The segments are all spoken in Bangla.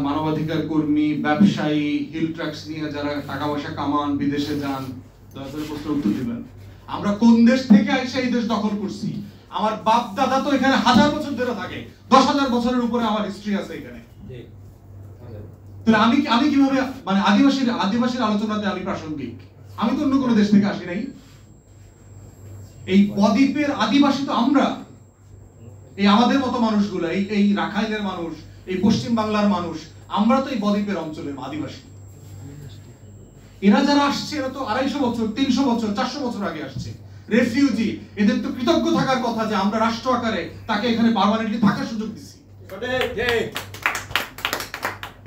মানবাধিকার কর্মী, ব্যবসায়ী, হিল ট্রাক্স নিয়ে যারা টাকা পয়সা কামান, বিদেশে যান, দয়া করে প্রশ্নের উত্তর দিবেন। আমরা কোন দেশ থেকে আইসা এই দেশ দখল করছি? আমার বাপ দাদা তো এখানে 1000 বছর ধরে থাকে, 10,000 বছরের উপরে আমার হিস্ট্রি আছে এখানে। তাহলে আমি কিভাবে মানে আদিবাসীর আলোচনাতে আমি প্রাসঙ্গিক? আমি তো অন্য কোনো দেশ থেকে আসি নাই। এই বদ্বীপের আদিবাসী তো আমরা, এই আমাদের মতো মানুষগুলো, এই রাখাইনের মানুষ, এই পশ্চিম বাংলার মানুষ, আমরা তো এই বদ্বীপের অঞ্চলের আদিবাসী। এরা যারা আসছে এরা তো 250 বছর, 300 বছর, 400 বছর আগে আসছে। রেফিউজি, এদের তো কৃতজ্ঞ থাকার কথা যে আমরা রাষ্ট্র আকারে তাকে এখানে পার্মানেন্টলি থাকার সুযোগ দিচ্ছি।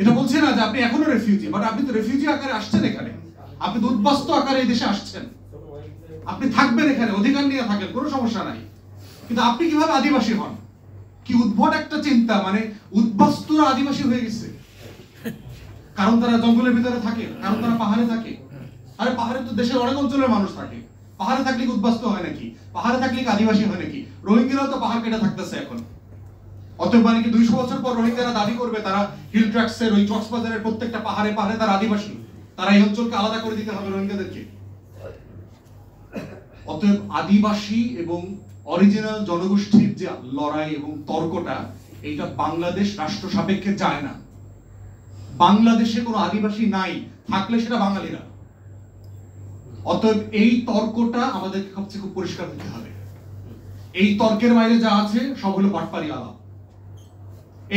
এটা বলছে না যে আপনি এখনো রেফিউজি, বাট আপনি তো রেফিউজি আকারে আসছেন এখানে, আপনি তো উদ্বাস্তু আকারে এই দেশে আসছেন, আপনি থাকবেন এখানে, অধিকার নিয়ে থাকেন, কোনো সমস্যা নাই। কিন্তু আপনি কিভাবে আদিবাসী হন? কি উদ্ভট একটা চিন্তা, মানে উদ্বাস্তুরা আদিবাসী হয়ে গেছে কারণ তারা জঙ্গলের ভিতরে থাকে, কারণ তারা পাহাড়ে থাকে। আরে পাহাড়ে তো দেশের অনেক অঞ্চলের মানুষ থাকে, পাহাড়ে থাকলে কি উদ্বাস্তু হয় নাকি? পাহাড়ে থাকলে কি আদিবাসী হয় নাকি? রোহিঙ্গারাও তো পাহাড় কেটে থাকতেছে এখন। অতএব মানে কি 200 বছর পর রোহিঙ্গারা দাবি করবে তারা হিল ট্রাক্সের ওই কক্সবাজারের প্রত্যেকটা পাহাড়ে পাহাড়ে তারা আদিবাসী, তারা এই অঞ্চলকে আলাদা করে দিতে হবে রোহিঙ্গাদেরকে? অতএব আদিবাসী এবং অরিজিনাল জনগোষ্ঠীর যে লড়াই এবং তর্কটা, এইটা বাংলাদেশ রাষ্ট্র সাপেক্ষে যায় না। বাংলাদেশে কোনো আদিবাসী নাই, থাকলে সেটা বাঙালিরা। অতএব এই তর্কটা আমাদেরকে সবচেয়ে খুব পরিষ্কার হতে হবে। এই তর্কের বাইরে যা আছে সব হলো বাটপারি আলাপ।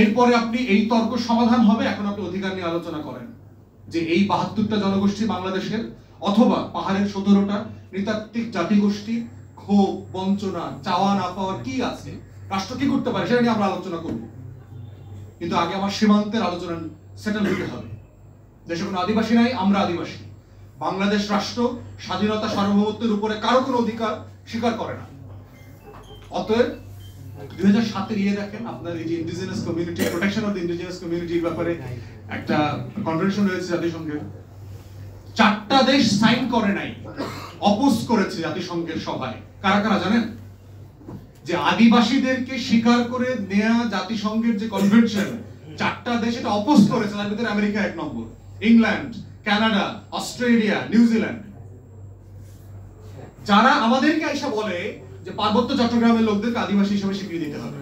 এরপরে আপনি এই তর্ক সমাধান হবে, এখন আপনি অধিকার নিয়ে আলোচনা করেন যে এই 72টা জনগোষ্ঠী বাংলাদেশের, অথবা পাহাড়ের 17টা নৃতাত্ত্বিক জাতিগোষ্ঠী, ক্ষোভ, বঞ্চনা, চাওয়া না পাওয়ার কি আছে, রাষ্ট্র কি করতে পারে, সেটা নিয়ে আমরা আলোচনা করব। কিন্তু আগে আমার সীমান্তের আলোচনা সেটেল হতে হবে। দেশে কোনো আদিবাসী নাই, আমরা আদিবাসী। বাংলাদেশ রাষ্ট্র স্বাধীনতা সার্বভৌমত্বের উপরে কারো কোনো অধিকার স্বীকার করে না। অতএব 2007 এর দেখেন আপনার এই যে indigenous community, protection of the indigenous কমিউনিটির ব্যাপারে একটা কনভেনশন হয়েছে জাতিসংঘের। 4টা দেশ সাইন করে নাই, অপোজ করেছে জাতিসংঘের সভায়। কারা কারা জানেন? যে আদিবাসীদেরকে স্বীকার করে নেয়া জাতিসংঘের যে কনভেনশন, 4টা দেশ এটা অপোজ করেছে। তার ভিতরে আমেরিকা 1 নম্বর, ইংল্যান্ড, কানাডা, অস্ট্রেলিয়া, নিউজিল্যান্ড। যারা আমাদেরকে আইসা বলে যে পার্বত্য চট্টগ্রামের লোকদেরকে আদিবাসী হিসেবে স্বীকৃতি দিতে হবে,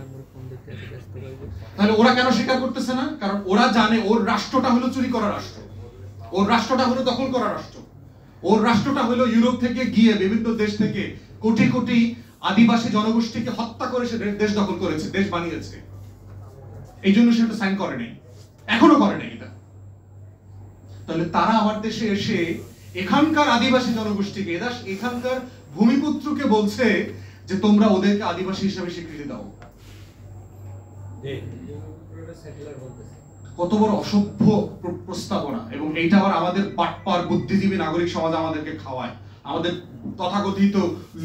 তাহলে ওরা কেন স্বীকার করতেছে না? কারণ ওরা জানে ওর রাষ্ট্রটা হলো চুরি করা রাষ্ট্র, ওর রাষ্ট্রটা হলো দখল করা রাষ্ট্র, ওর রাষ্ট্রটা হলো ইউরোপ থেকে গিয়ে বিভিন্ন দেশ থেকে কোটি কোটি আদিবাসী জনগোষ্ঠীকে হত্যা করে সে দেশ দখল করেছে, দেশ বানিয়েছে। এই জন্য সেটা সাইন করে নাই, এখনো করে নাই এটা। তাহলে তারা আমার দেশে এসে এখানকার আদিবাসী জনগোষ্ঠীকে, এখানকার ভূমিপুত্রকে বলছে যে তোমরা ওদেরকে আদিবাসী হিসেবে স্বীকৃতি দাও। কত বড় অসভ্য প্রস্তাবনা! এবং এইটা আবার আমাদের বাটপার বুদ্ধিজীবী নাগরিক সমাজ আমাদেরকে খাওয়ায়, আমাদের তথাকথিত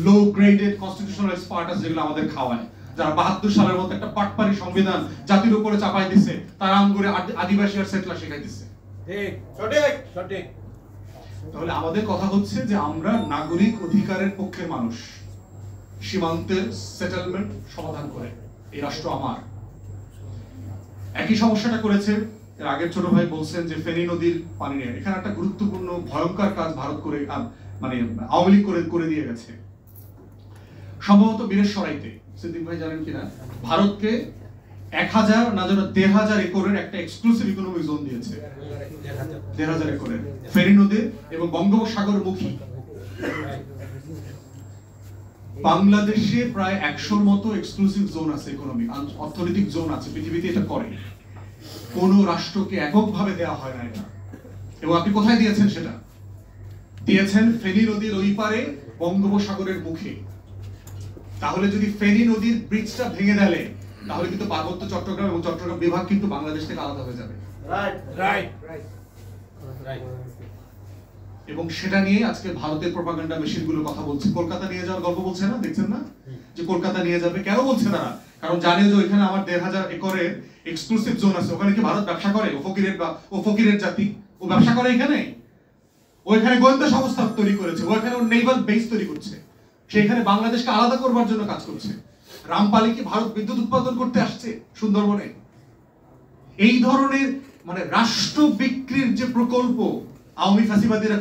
লো গ্রেডেড কনস্টিটিউশনাল এক্সপার্টাস যেগুলো আমাদের খাওয়ায়, যারা 72 সালের মতো একটা বাটপারি সংবিধান জাতির উপরে চাপাই দিছে, তারা আম করে আদিবাসী আর সেটলার শেখাই দিছে। ঠিক সঠিক সঠিক। তাহলে আমাদের কথা হচ্ছে যে আমরা নাগরিক অধিকারের পক্ষের মানুষ। সীমান্তের সেটেলমেন্ট সমাধান করে এই রাষ্ট্র আমার। একই সমস্যাটা করেছে এর আগের ছোট ভাই বলছেন যে ফেনী নদীর পানি নিয়ে। এখানে একটা গুরুত্বপূর্ণ ভয়ঙ্কর কাজ ভারত করে, মানে আওয়ামী লীগ করে দিয়ে গেছে। সম্ভবত বীরেশ্বরাইতে, সিদ্দিক ভাই জানেন কিনা, ভারতকে 1000 না যেন 1500 একরের একটা এক্সক্লুসিভ ইকোনমিক জোন দিয়েছে। 1500 একরের ফেনী নদী এবং বঙ্গোপসাগর মুখী। বাংলাদেশে প্রায় 100-র মতো এক্সক্লুসিভ জোন আছে, ইকোনমিক অর্থনৈতিক জোন আছে, পৃথিবীতে এটা করে। কোন রাষ্ট্রকে এককভাবে দেওয়া হয় না এটা। এবং আপনি কোথায় দিয়েছেন? সেটা দিয়েছেন ফেনী নদীর ওই পারে বঙ্গোপসাগরের মুখে। তাহলে যদি ফেনী নদীর ব্রিজটা ভেঙে দেয়, তাহলে কিন্তু পার্বত্য চট্টগ্রাম এবং চট্টগ্রাম বিভাগ কিন্তু বাংলাদেশ থেকে আলাদা হয়ে যাবে। এবং সেটা নিয়ে আজকে ভারতের প্রপাগান্ডা মেশিনগুলো কথা বলছে। কলকাতা নিয়ে যাওয়ার গল্প বলছে না, দেখছেন না? যে কলকাতা নিয়ে যাবে। কেন বলছে তারা? কারণ জানে যে ওইখানে আমার 1500 একরের এক্সক্লুসিভ জোন আছে। ওখানে কি ভারত ব্যবসা করে? ও ফকিরের জাতি, ও ব্যবসা করে এখানে। ওইখানে গোয়েন্দা সংস্থা তৈরি করেছে, ওইখানে ওর নেভাল বেস তৈরি করছে। সেখানে বাংলাদেশকে আলাদা করবার জন্য কাজ করছে। রামপালে কি ভারত বিদ্যুৎ উৎপাদন করতে আসছে সুন্দরবনে? এই ধরনের মানে রাষ্ট্র বিক্রির যে প্রকল্প আওয়ামী ফ্যাসিবাদীরা